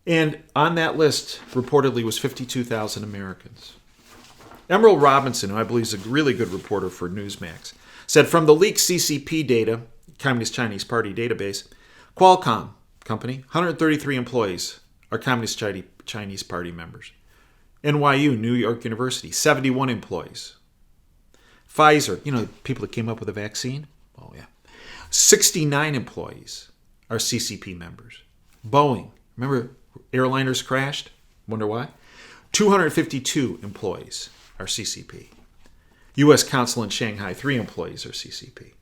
And on that list, reportedly, was 52,000 Americans. Emerald Robinson, who I believe is a really good reporter for Newsmax, said from the leaked CCP data, Communist Chinese Party database, Qualcomm company, 133 employees are Communist Chinese Party members. NYU, New York University, 71 employees. Pfizer, the people that came up with the vaccine? Oh, yeah. 69 employees are CCP members. Boeing, remember airliners crashed? Wonder why? 252 employees are CCP. U.S. Consul in Shanghai, 3 employees are CCP.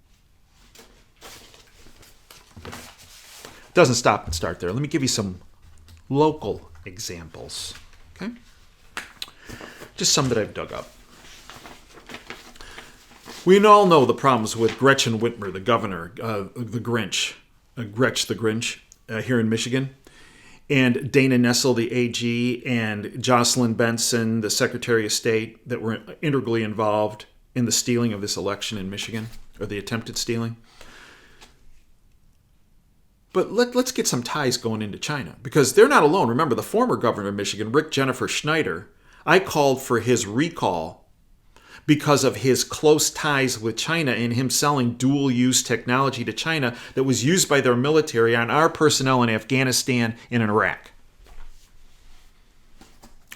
Doesn't stop and start there. Let me give you some local examples. Okay? Just some that I've dug up. We all know the problems with Gretchen Whitmer, the governor, the Grinch, Gretch the Grinch, here in Michigan, and Dana Nessel, the AG, and Jocelyn Benson, the Secretary of State, that were integrally involved in the stealing of this election in Michigan, or the attempted stealing. But let's get some ties going into China, because they're not alone. Remember, the former governor of Michigan, Rick Jennifer Schneider, I called for his recall because of his close ties with China and him selling dual-use technology to China that was used by their military on our personnel in Afghanistan and in Iraq.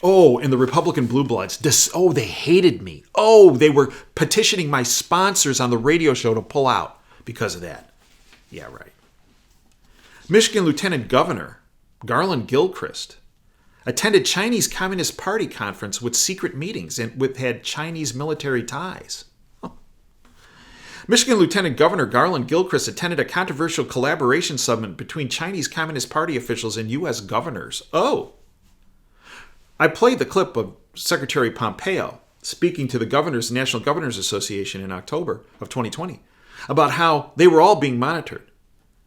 Oh, and the Republican Blue Bloods, they hated me. Oh, they were petitioning my sponsors on the radio show to pull out because of that. Yeah, right. Michigan Lieutenant Governor Garland Gilchrist attended Chinese Communist Party conference with secret meetings and had Chinese military ties. Michigan Lieutenant Governor Garland Gilchrist attended a controversial collaboration summit between Chinese Communist Party officials and U.S. governors. Oh. I played the clip of Secretary Pompeo speaking to the National Governors Association in October of 2020 about how they were all being monitored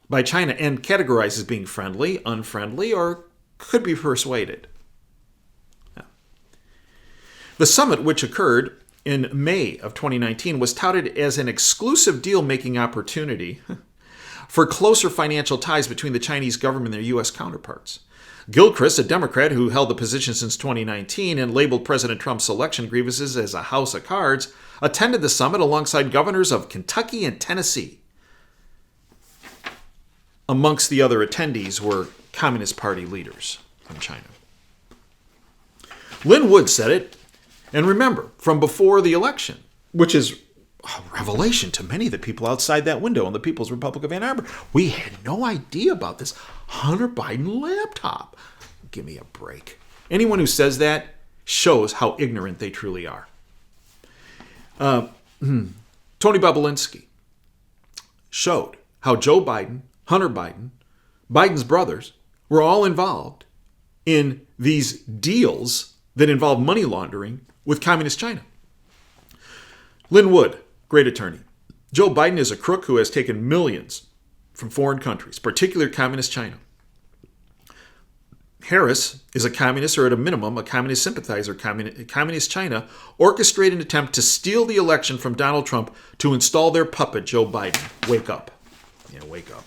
by China and categorized as being friendly, unfriendly, or could be persuaded. Yeah. The summit, which occurred in May of 2019, was touted as an exclusive deal-making opportunity for closer financial ties between the Chinese government and their U.S. counterparts. Gilchrist, a Democrat who held the position since 2019 and labeled President Trump's election grievances as a house of cards, attended the summit alongside governors of Kentucky and Tennessee. Amongst the other attendees were Communist Party leaders from China. Lynn Wood said it, and remember, from before the election, which is a revelation to many of the people outside that window in the People's Republic of Ann Arbor. We had no idea about this Hunter Biden laptop. Give me a break. Anyone who says that shows how ignorant they truly are. Tony Bobulinski showed how Joe Biden, Hunter Biden, Biden's brothers were all involved in these deals that involve money laundering with Communist China. Lynn Wood, great attorney. Joe Biden is a crook who has taken millions from foreign countries, particularly Communist China. Harris is a communist, or at a minimum, a communist sympathizer. Communist China orchestrated an attempt to steal the election from Donald Trump to install their puppet, Joe Biden. Wake up. Yeah, wake up.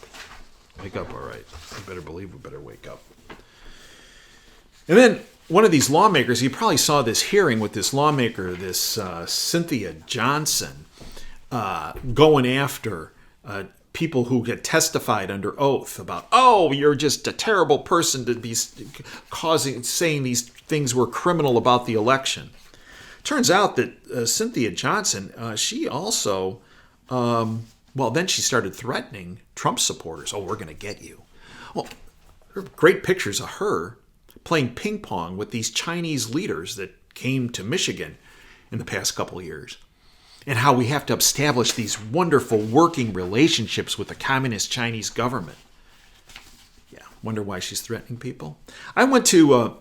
Wake up, all right. You better believe we better wake up. And then one of these lawmakers, you probably saw this hearing with this lawmaker, this Cynthia Johnson, going after people who get testified under oath about, oh, you're just a terrible person to be saying these things were criminal about the election. Turns out that Cynthia Johnson, she also, then she started threatening Trump supporters. Oh, we're going to get you. Well, there are great pictures of her playing ping pong with these Chinese leaders that came to Michigan in the past couple of years, and how we have to establish these wonderful working relationships with the communist Chinese government. Yeah, wonder why she's threatening people. I went to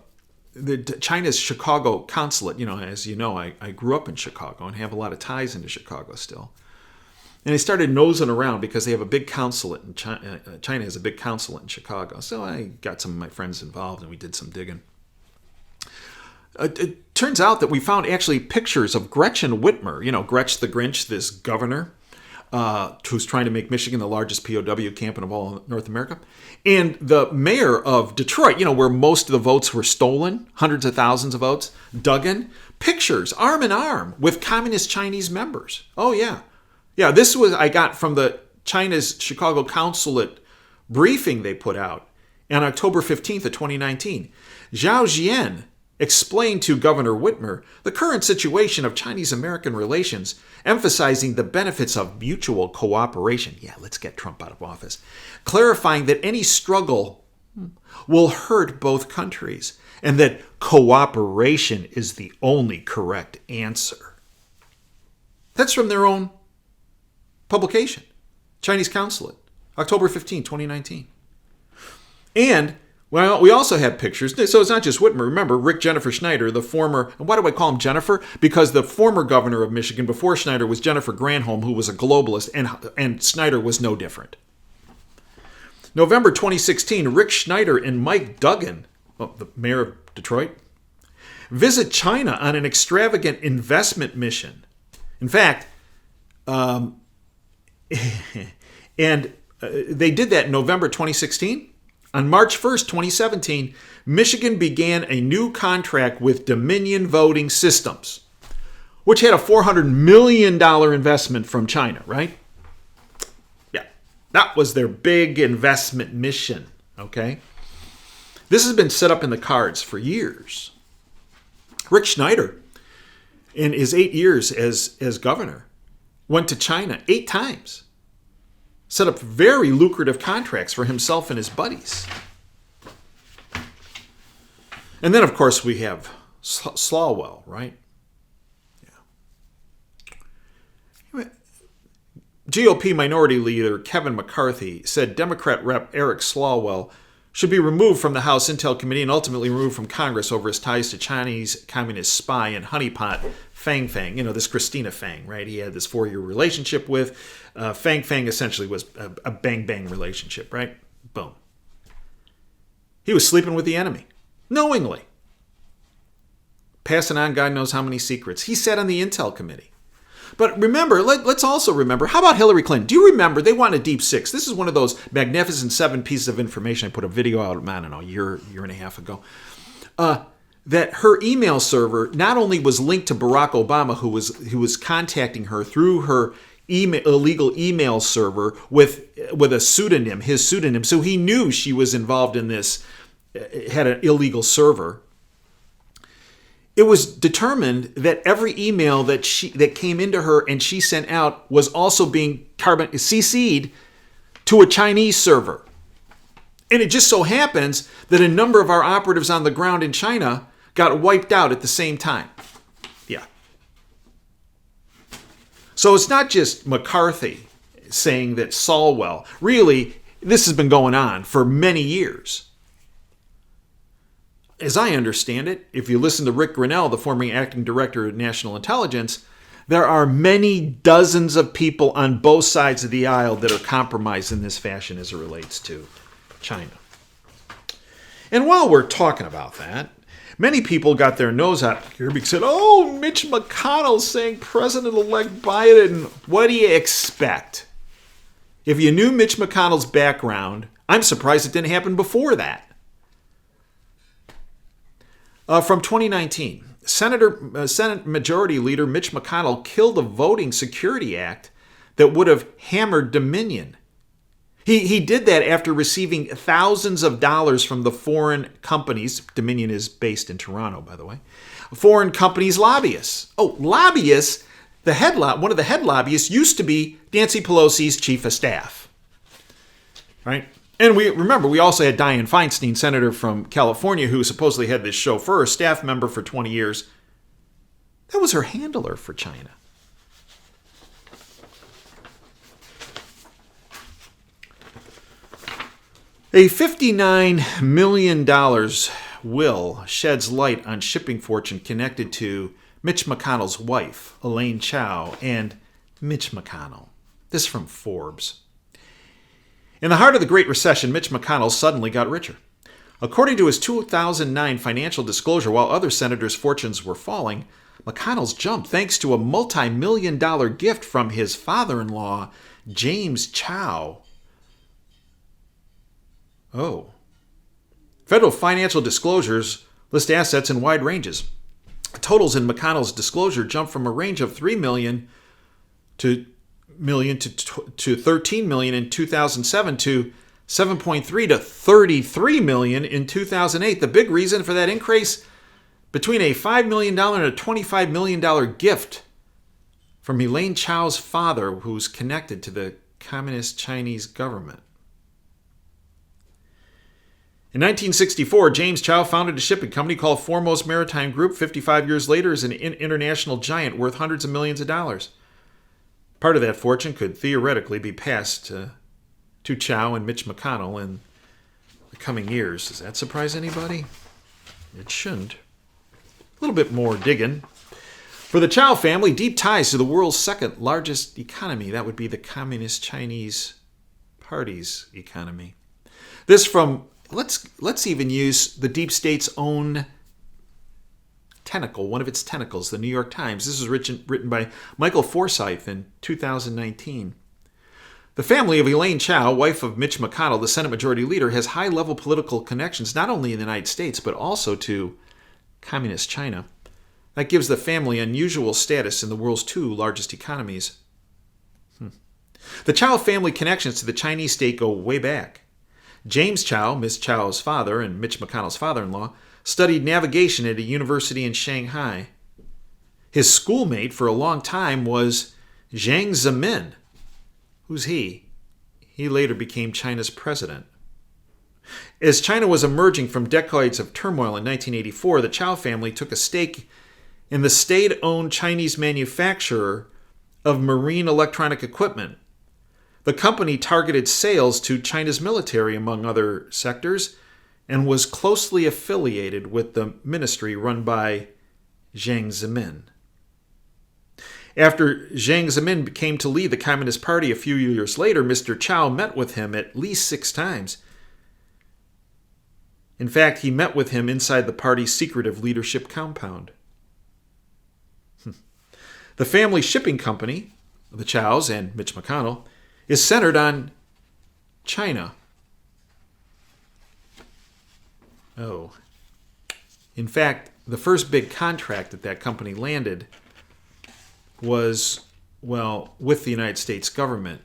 China's Chicago consulate. As you know, I grew up in Chicago and have a lot of ties into Chicago still. And I started nosing around because they have a big consulate in China. China has a big consulate in Chicago. So I got some of my friends involved and we did some digging. It turns out that we found actually pictures of Gretchen Whitmer, Gretch the Grinch, this governor, who's trying to make Michigan the largest POW camp in all North America. And the mayor of Detroit, where most of the votes were stolen, hundreds of thousands of votes, Duggan, pictures arm in arm with communist Chinese members. Oh, yeah. Yeah, this was I got from the China's Chicago consulate briefing they put out on October 15th of 2019. Zhao Jian explained to Governor Whitmer the current situation of Chinese-American relations, emphasizing the benefits of mutual cooperation. Yeah, let's get Trump out of office. Clarifying that any struggle will hurt both countries and that cooperation is the only correct answer. That's from their own publication, Chinese Consulate, October 15, 2019. And well, we also had pictures. So it's not just Whitmer. Remember, Rick Jennifer Schneider, the former, and why do I call him Jennifer? Because the former governor of Michigan before Schneider was Jennifer Granholm, who was a globalist, and Schneider was no different. November 2016, Rick Schneider and Mike Duggan, the mayor of Detroit, visit China on an extravagant investment mission. In fact, they did that in November 2016. On March 1st, 2017, Michigan began a new contract with Dominion Voting Systems, which had a $400 million investment from China, right? Yeah, that was their big investment mission, okay? This has been set up in the cards for years. Rick Schneider, in his 8 years as governor, went to China 8 times. Set up very lucrative contracts for himself and his buddies. And then, of course, we have Slawwell, right? Yeah. GOP Minority Leader Kevin McCarthy said Democrat Rep. Eric Slawwell should be removed from the House Intel Committee and ultimately removed from Congress over his ties to Chinese communist spy and honeypot Fang Fang. This Christina Fang, right? He had this 4-year relationship with. Fang Fang essentially was a bang-bang relationship, right? Boom. He was sleeping with the enemy, knowingly. Passing on God knows how many secrets. He sat on the Intel Committee. But remember, let's also remember, how about Hillary Clinton? Do you remember they wanted Deep Six? This is one of those magnificent 7 pieces of information. I put a video out, I don't know, a year and a half ago. That her email server not only was linked to Barack Obama, who was contacting her through her illegal email server with a pseudonym, his pseudonym. So he knew she was involved in this, had an illegal server. It was determined that every email that came into her and she sent out was also being CC'd to a Chinese server. And it just so happens that a number of our operatives on the ground in China got wiped out at the same time. Yeah. So it's not just McCarthy saying that Slawwell. Really, this has been going on for many years. As I understand it, if you listen to Rick Grinnell, the former acting director of National Intelligence, there are many dozens of people on both sides of the aisle that are compromised in this fashion as it relates to China. And while we're talking about that, many people got their nose out here because said, oh, Mitch McConnell saying President-elect Biden, what do you expect? If you knew Mitch McConnell's background, I'm surprised it didn't happen before that. From 2019, Senate Majority Leader Mitch McConnell killed a Voting Security Act that would have hammered Dominion. He did that after receiving thousands of dollars from the foreign companies. Dominion is based in Toronto, by the way. Foreign companies' lobbyists. Oh, lobbyists. One of the head lobbyists used to be Nancy Pelosi's chief of staff. Right? And we also had Dianne Feinstein, senator from California, who supposedly had this chauffeur, a staff member for 20 years. That was her handler for China. A $59 million will sheds light on shipping fortune connected to Mitch McConnell's wife, Elaine Chao, and Mitch McConnell. This is from Forbes. In the heart of the Great Recession, Mitch McConnell suddenly got richer. According to his 2009 financial disclosure, while other senators' fortunes were falling, McConnell's jumped thanks to a multi-million-dollar gift from his father-in-law, James Chow. Oh. Federal financial disclosures list assets in wide ranges. Totals in McConnell's disclosure jumped from a range of $3 million to 13 million in 2007 to 7.3 to 33 million in 2008. The big reason for that increase, between a $5 million and a $25 million gift from Elaine Chow's father, who's connected to the Communist Chinese government. In 1964, James Chow founded a shipping company called Foremost Maritime Group. 55 years later, is an international giant worth hundreds of millions of dollars. Part of that fortune could theoretically be passed to Chow and Mitch McConnell in the coming years. Does that surprise anybody? It shouldn't. A little bit more digging. For the Chow family, deep ties to the world's second largest economy. That would be the Communist Chinese Party's economy. This from, let's even use the deep state's own tentacle, one of its tentacles, the New York Times. This was written by Michael Forsyth in 2019. The family of Elaine Chao, wife of Mitch McConnell, the Senate Majority Leader, has high-level political connections not only in the United States but also to Communist China. That gives the family unusual status in the world's two largest economies. The Chao family connections to the Chinese state go way back. James Chow, Miss Chow's father and Mitch McConnell's father-in-law, studied navigation at a university in Shanghai. His schoolmate for a long time was Jiang Zemin. Who's he? He later became China's president. As China was emerging from decades of turmoil in 1984, the Chow family took a stake in the state-owned Chinese manufacturer of marine electronic equipment. The company targeted sales to China's military, among other sectors, and was closely affiliated with the ministry run by Jiang Zemin. After Jiang Zemin came to lead the Communist Party a few years later, Mr. Chow met with him at least 6 times. In fact, he met with him inside the party's secretive leadership compound. The family shipping company, the Chows and Mitch McConnell, is centered on China. Oh. In fact, the first big contract that company landed was, with the United States government,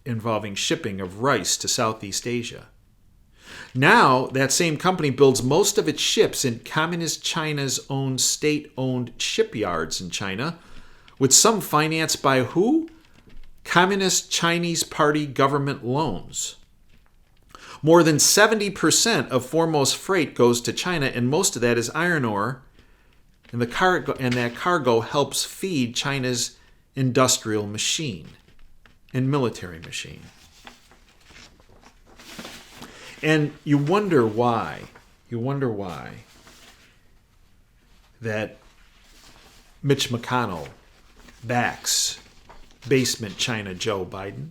involving shipping of rice to Southeast Asia. Now, that same company builds most of its ships in Communist China's own state-owned shipyards in China, with some financed by who? Communist Chinese Party government loans. More than 70% of Foremost freight goes to China, and most of that is iron ore, and that cargo helps feed China's industrial machine and military machine. And you wonder why that Mitch McConnell backs basement China Joe Biden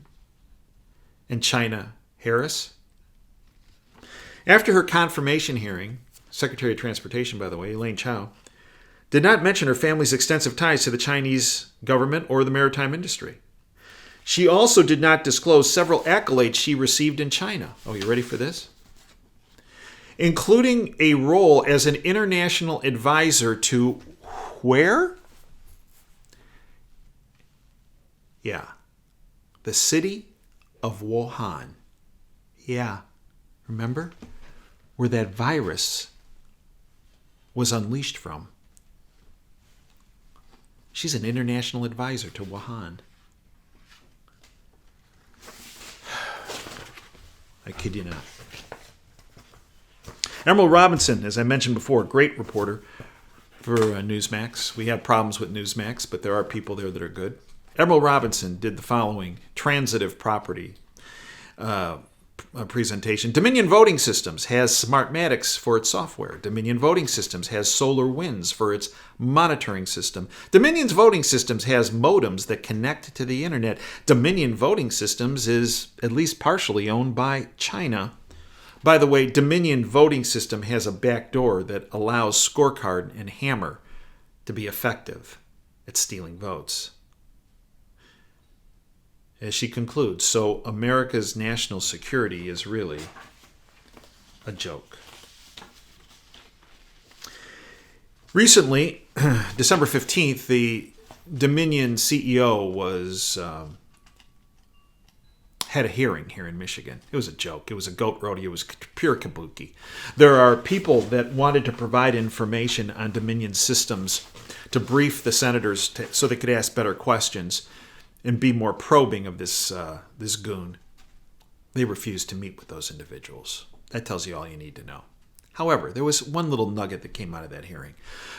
and China Harris. After her confirmation hearing, Secretary of Transportation, by the way, Elaine Chao, did not mention her family's extensive ties to the Chinese government or the maritime industry. She also did not disclose several accolades she received in China. Oh, you ready for this? Including a role as an international advisor to where? Yeah, the city of Wuhan. Yeah, remember? Where that virus was unleashed from. She's an international advisor to Wuhan. I kid you not. Emerald Robinson, as I mentioned before, great reporter for Newsmax. We have problems with Newsmax, but there are people there that are good. Emerald Robinson did the following transitive property presentation. Dominion Voting Systems has Smartmatics for its software. Dominion Voting Systems has SolarWinds for its monitoring system. Dominion's Voting Systems has modems that connect to the internet. Dominion Voting Systems is at least partially owned by China. By the way, Dominion Voting System has a backdoor that allows Scorecard and Hammer to be effective at stealing votes. As she concludes, so America's national security is really a joke. Recently, December 15th, the Dominion CEO had a hearing here in Michigan. It was a joke. It was a goat rodeo. It was pure kabuki. There are people that wanted to provide information on Dominion systems to brief the senators so they could ask better questions and be more probing of this goon. They refused to meet with those individuals. That tells you all you need to know. However, there was one little nugget that came out of that hearing.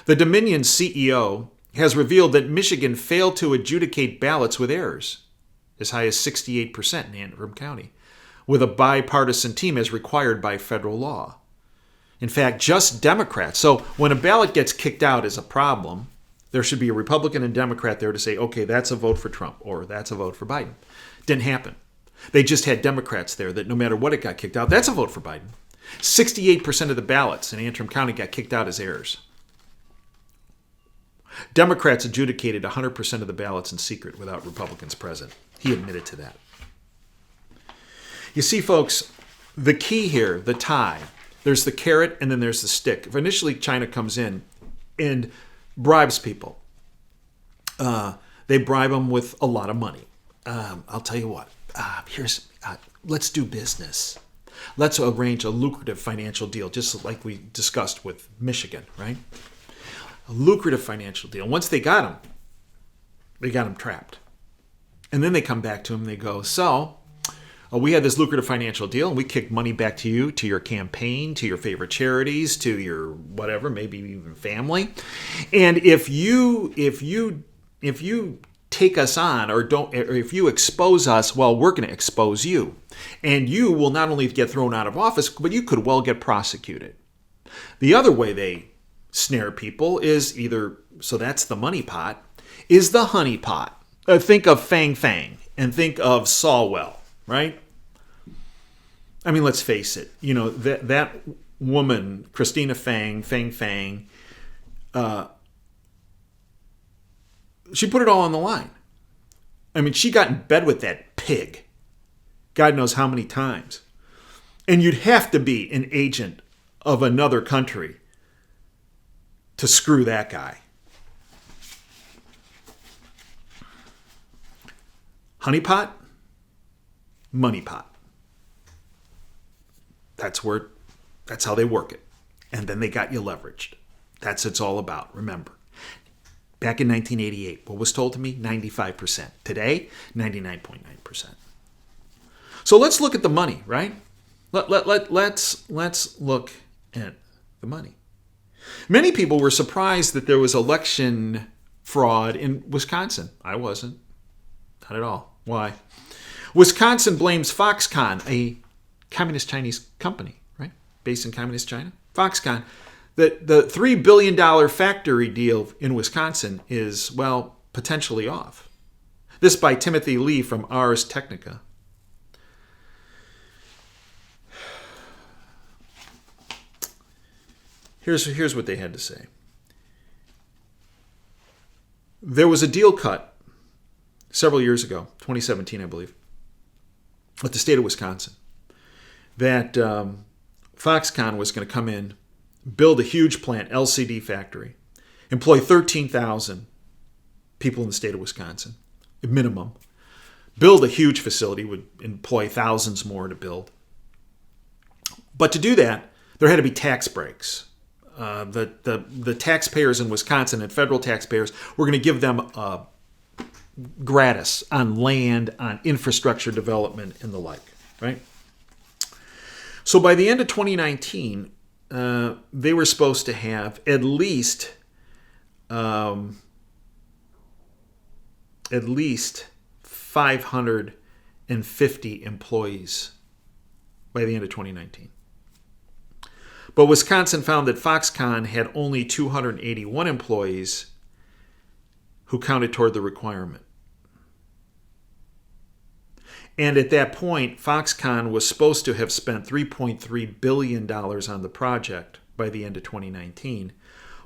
The Dominion CEO has revealed that Michigan failed to adjudicate ballots with errors, as high as 68% in Antrim County, with a bipartisan team as required by federal law. In fact, just Democrats. So when a ballot gets kicked out as a problem, there should be a Republican and Democrat there to say, okay, that's a vote for Trump or that's a vote for Biden. Didn't happen. They just had Democrats there that no matter what it got kicked out, that's a vote for Biden. 68% of the ballots in Antrim County got kicked out as errors. Democrats adjudicated 100% of the ballots in secret without Republicans present. He admitted to that. You see, folks, the key here, the tie, there's the carrot and then there's the stick. If initially China comes in and bribes people, they bribe them with a lot of money. I'll tell you what, let's do business. Let's arrange a lucrative financial deal, just like we discussed with Michigan, right? A lucrative financial deal. Once they got him trapped. And then they come back to him and they go, so we had this lucrative financial deal and we kicked money back to you, to your campaign, to your favorite charities, to your whatever, maybe even family. And if you take us on or if you expose us, well, we're going to expose you. And you will not only get thrown out of office, but you could well get prosecuted. The other way they snare people is either, so that's the money pot, is the honey pot. Think of Fang Fang and think of Sawwell, right? I mean, let's face it. You know, that woman, Christina Fang, she put it all on the line. I mean, she got in bed with that pig. God knows how many times. And you'd have to be an agent of another country to screw that guy. Honeypot, money pot. That's how they work it. And then they got you leveraged. That's what it's all about, remember. Back in 1988, what was told to me? 95%. Today, 99.9%. So let's look at the money, right? Let's look at the money. Many people were surprised that there was election fraud in Wisconsin. I wasn't. Not at all. Why? Wisconsin blames Foxconn, a communist Chinese company, right? Based in communist China. Foxconn. The $3 billion factory deal in Wisconsin is, well, potentially off. This by Timothy Lee from Ars Technica. Here's what they had to say. There was a deal cut several years ago, 2017, I believe, with the state of Wisconsin, that Foxconn was going to come in, build a huge plant, LCD factory, employ 13,000 people in the state of Wisconsin, at minimum, build a huge facility, would employ thousands more to build. But to do that, there had to be tax breaks. The taxpayers in Wisconsin and federal taxpayers were going to give them gratis on land, on infrastructure development, and the like, right? So by the end of 2019, they were supposed to have at least 550 employees by the end of 2019. But Wisconsin found that Foxconn had only 281 employees who counted toward the requirement. And at that point, Foxconn was supposed to have spent $3.3 billion on the project by the end of 2019,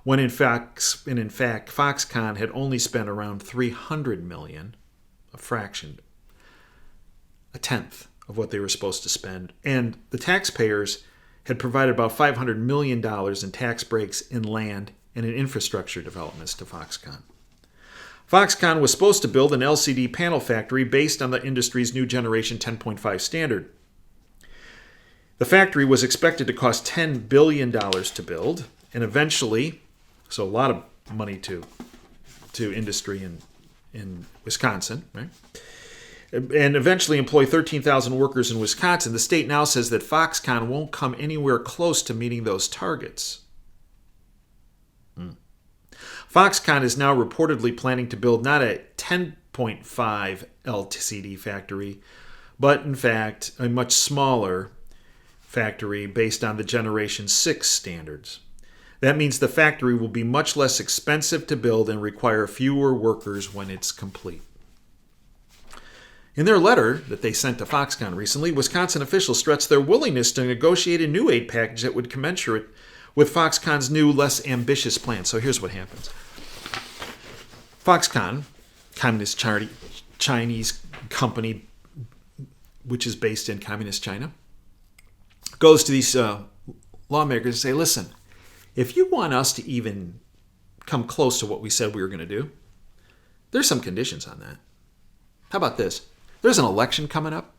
when in fact Foxconn had only spent around $300 million, a fraction, a tenth of what they were supposed to spend, and the taxpayers had provided about $500 million in tax breaks in land and in infrastructure developments to Foxconn. Foxconn was supposed to build an LCD panel factory based on the industry's new generation 10.5 standard. The factory was expected to cost $10 billion to build, and eventually, so a lot of money to industry in Wisconsin, right? And eventually employ 13,000 workers in Wisconsin. The state now says that Foxconn won't come anywhere close to meeting those targets. Foxconn is now reportedly planning to build not a 10.5 LCD factory, but in fact a much smaller factory based on the Generation 6 standards. That means the factory will be much less expensive to build and require fewer workers when it's complete. In their letter that they sent to Foxconn recently, Wisconsin officials stressed their willingness to negotiate a new aid package that would commensurate with Foxconn's new, less ambitious plan. So here's what happens. Foxconn, Communist Chinese company, which is based in Communist China, goes to these lawmakers and say, listen, if you want us to even come close to what we said we were going to do, there's some conditions on that. How about this? There's an election coming up.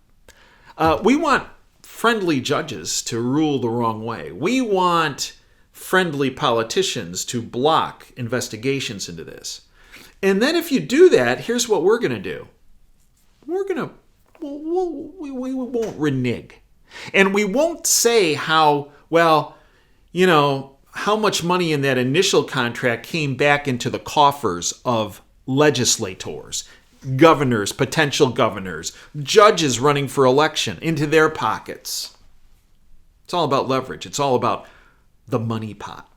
We want friendly judges to rule the wrong way. We want friendly politicians to block investigations into this. And then if you do that, here's what we're going to do. We won't renege. And we won't say how much money in that initial contract came back into the coffers of legislators, governors, potential governors, judges running for election, into their pockets. It's all about leverage. It's all about the money pot.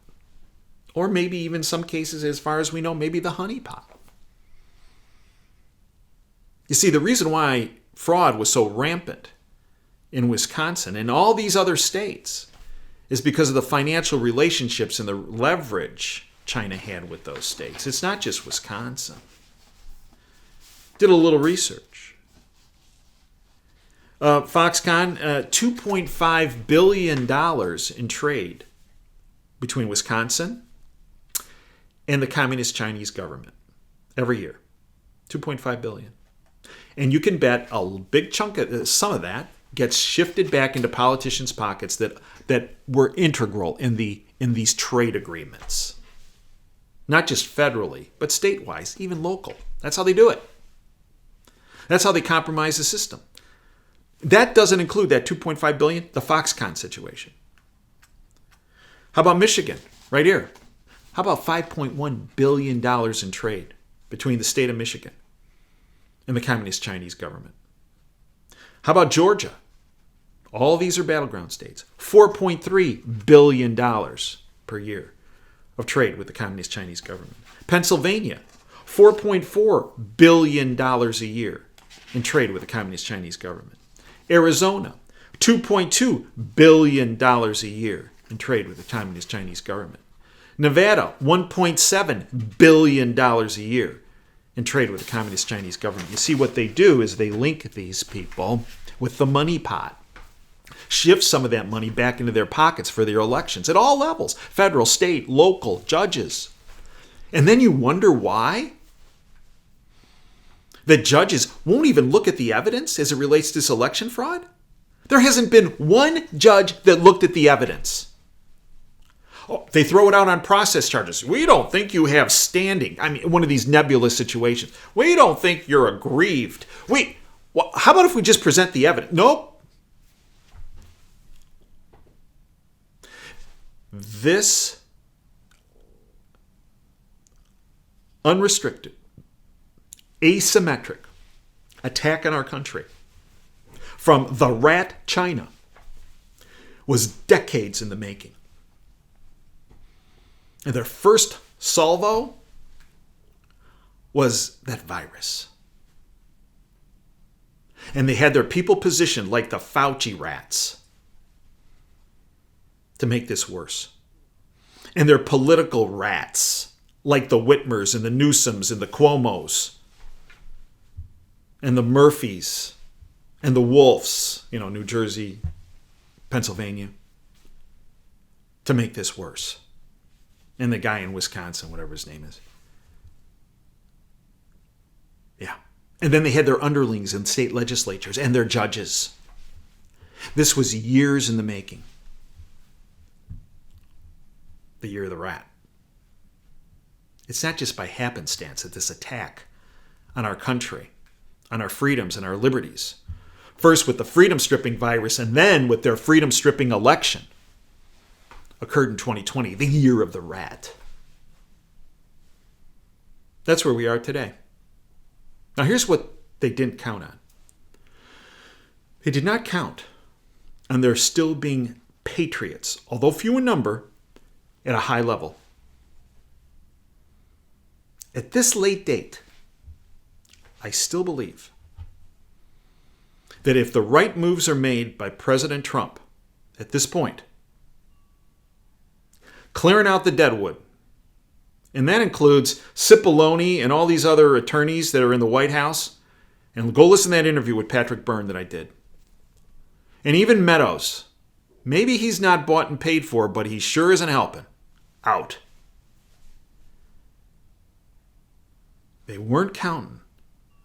Or maybe even some cases, as far as we know, maybe the honey pot. You see, the reason why fraud was so rampant in Wisconsin and all these other states is because of the financial relationships and the leverage China had with those states. It's not just Wisconsin. Did a little research. Foxconn, $2.5 billion in trade between Wisconsin and the Communist Chinese government every year. $2.5 billion. And you can bet a big chunk of some of that gets shifted back into politicians' pockets that were integral in these trade agreements. Not just federally, but statewide, even local. That's how they do it. That's how they compromise the system. That doesn't include that $2.5 billion, the Foxconn situation. How about Michigan, right here? How about $5.1 billion in trade between the state of Michigan and the Communist Chinese government? How about Georgia? All these are battleground states. $4.3 billion per year of trade with the Communist Chinese government. Pennsylvania, $4.4 billion a year in trade with the Communist Chinese government. Arizona, $2.2 billion a year in trade with the Communist Chinese government. Nevada, $1.7 billion a year in trade with the Communist Chinese government. You see, what they do is they link these people with the money pot, shift some of that money back into their pockets for their elections at all levels, federal, state, local, judges. And then you wonder why the judges won't even look at the evidence as it relates to this election fraud. There hasn't been one judge that looked at the evidence. Oh, they throw it out on process charges. We don't think you have standing. I mean, one of these nebulous situations. We don't think you're aggrieved. How about if we just present the evidence? Nope. This unrestricted, asymmetric attack on our country from the rat China was decades in the making. And their first salvo was that virus. And they had their people positioned like the Fauci rats to make this worse. And they're political rats, like the Whitmers and the Newsoms and the Cuomos and the Murphys and the Wolfs, New Jersey, Pennsylvania, to make this worse. And the guy in Wisconsin, whatever his name is. Yeah. And then they had their underlings in state legislatures and their judges. This was years in the making. The year of the rat. It's not just by happenstance that this attack on our country, on our freedoms and our liberties, first with the freedom-stripping virus and then with their freedom-stripping election, occurred in 2020, the year of the rat. That's where we are today. Now here's what they didn't count on. They did not count on there still being patriots, although few in number, at a high level. At this late date, I still believe that if the right moves are made by President Trump at this point, clearing out the deadwood, and that includes Cipollone and all these other attorneys that are in the White House, and go listen to that interview with Patrick Byrne that I did. And even Meadows. Maybe he's not bought and paid for, but he sure isn't helping. Out. They weren't counting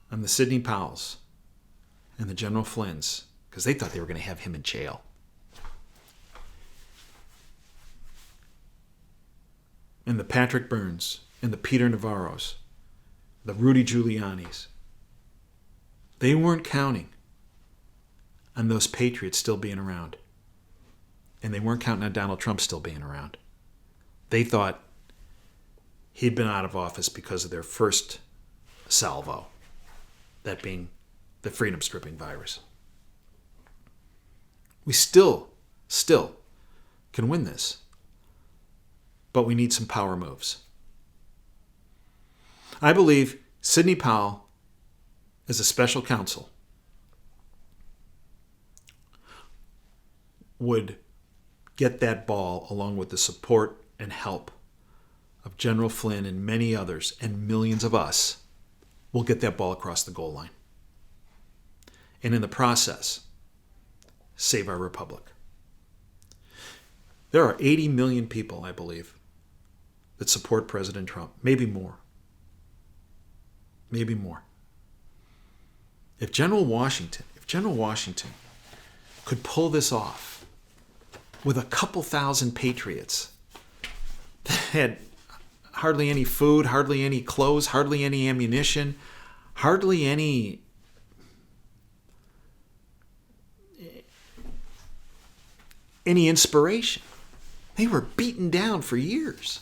on the Sidney Powells and the General Flynn's because they thought they were going to have him in jail. And the Patrick Byrnes and the Peter Navarros, the Rudy Giulianis, they weren't counting on those patriots still being around. And they weren't counting on Donald Trump still being around. They thought he'd been out of office because of their first salvo, that being the freedom-stripping virus. We still can win this, but we need some power moves. I believe Sidney Powell, as a special counsel, would get that ball along with the support and help of General Flynn and many others and millions of us will get that ball across the goal line. And in the process, save our republic. There are 80 million people, I believe, that support President Trump. Maybe more. Maybe more. If General Washington could pull this off with a couple thousand patriots that had hardly any food, hardly any clothes, hardly any ammunition, hardly any inspiration. They were beaten down for years.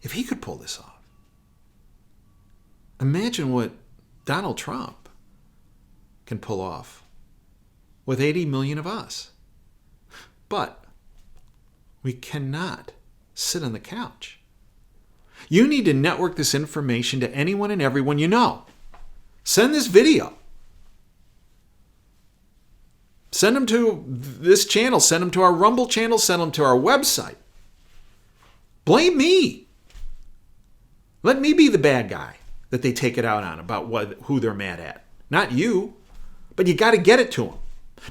If he could pull this off, imagine what Donald Trump can pull off with 80 million of us. But we cannot sit on the couch. You need to network this information to anyone and everyone you know. Send this video. Send them to this channel. Send them to our Rumble channel. Send them to our website. Blame me. Let me be the bad guy that they take it out on about who they're mad at. Not you. But you got to get it to them.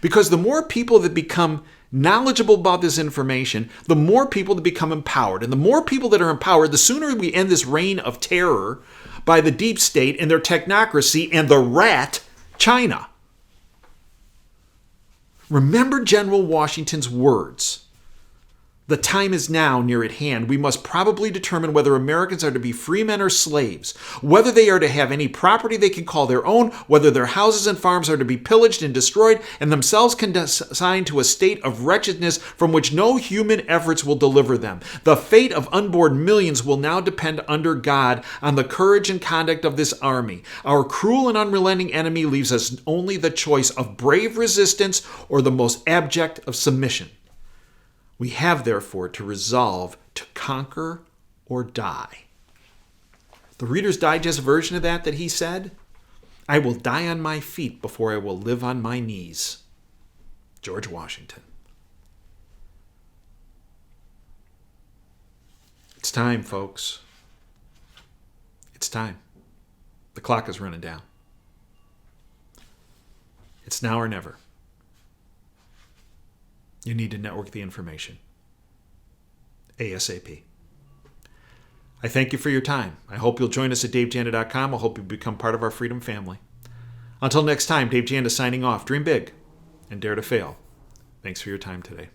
Because the more people that become knowledgeable about this information, the more people that become empowered. And the more people that are empowered, the sooner we end this reign of terror by the deep state and their technocracy and the rat, China. Remember General Washington's words. The time is now near at hand. We must probably determine whether Americans are to be free men or slaves, whether they are to have any property they can call their own, whether their houses and farms are to be pillaged and destroyed, and themselves consigned to a state of wretchedness from which no human efforts will deliver them. The fate of unborn millions will now depend under God on the courage and conduct of this army. Our cruel and unrelenting enemy leaves us only the choice of brave resistance or the most abject of submission. We have, therefore, to resolve to conquer or die. The Reader's Digest version of that he said, I will die on my feet before I will live on my knees. George Washington. It's time, folks. It's time. The clock is running down. It's now or never. You need to network the information. ASAP. I thank you for your time. I hope you'll join us at davejanda.com. I hope you become part of our freedom family. Until next time, Dave Janda signing off. Dream big and dare to fail. Thanks for your time today.